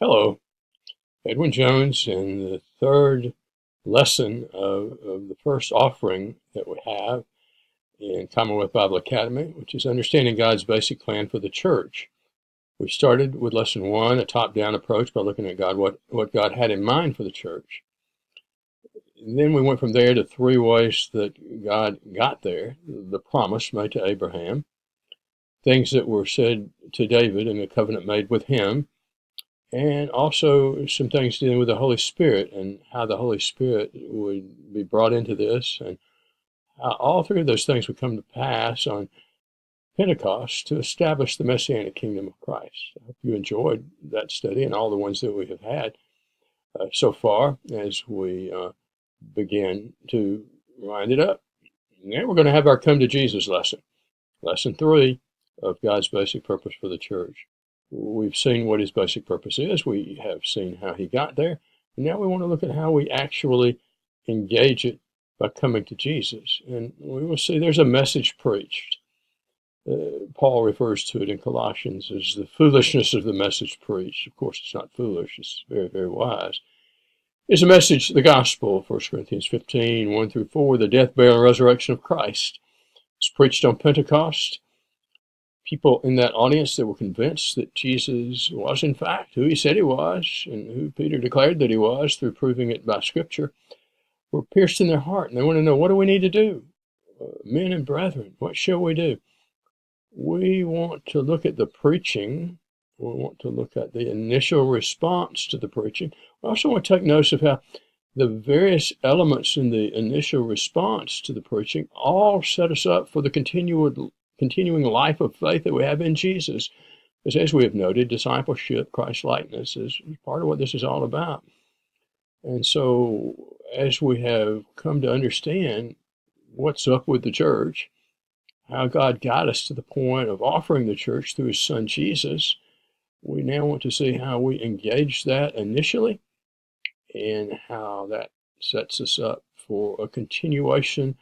Hello, Edwin Jones, and the third lesson of the first offering that we have in Commonwealth Bible Academy, which is understanding God's basic plan for the church. We started with lesson one, a top-down approach by looking at what God had in mind for the church. And then we went from there to three ways that God got there: the promise made to Abraham, things that were said to David in the covenant made with him, and also some things dealing with the Holy Spirit and how the Holy Spirit would be brought into this, and how all three of those things would come to pass on Pentecost to establish the Messianic kingdom of Christ. I hope you enjoyed that study and all the ones that we have had so far as we begin to wind it up. Now we're going to have our Come to Jesus lesson, lesson 3 of God's basic purpose for the church. We've seen what his basic purpose is. We have seen how he got there. And now we want to look at how we actually engage it by coming to Jesus. And we will see there's a message preached. Paul refers to it in Colossians as the foolishness of the message preached. Of course, it's not foolish. It's very, very wise. It's a message, the gospel, 1 Corinthians 15, 1 through 4, the death, burial, and resurrection of Christ. It's preached on Pentecost. People in that audience that were convinced that Jesus was, in fact, who he said he was, and who Peter declared that he was through proving it by Scripture, were pierced in their heart, and they want to know, what do we need to do? Men and brethren, what shall we do? We want to look at the preaching. We want to look at the initial response to the preaching. We also want to take notice of how the various elements in the initial response to the preaching all set us up for the continuing life of faith that we have in Jesus. Because as we have noted, discipleship, Christ-likeness is part of what this is all about. And so as we have come to understand what's up with the church, how God got us to the point of offering the church through his son Jesus, we now want to see how we engage that initially and how that sets us up for a continuation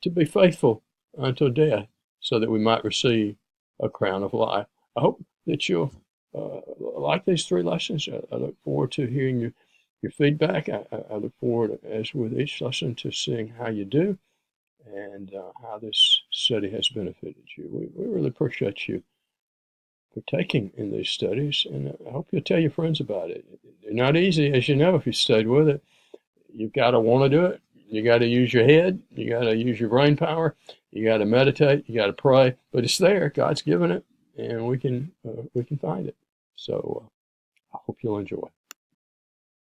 to be faithful until death, so that we might receive a crown of life. I hope that you'll like these three lessons. I look forward to hearing your feedback. I look forward, as with each lesson, to seeing how you do and how this study has benefited you. We really appreciate you partaking in these studies, and I hope you'll tell your friends about it. They're not easy, as you know, if you stayed with it. You've got to want to do it. You got to use your head. You got to use your brain power. You got to meditate. You got to pray. But it's there. God's given it, and we can find it. So I hope you'll enjoy.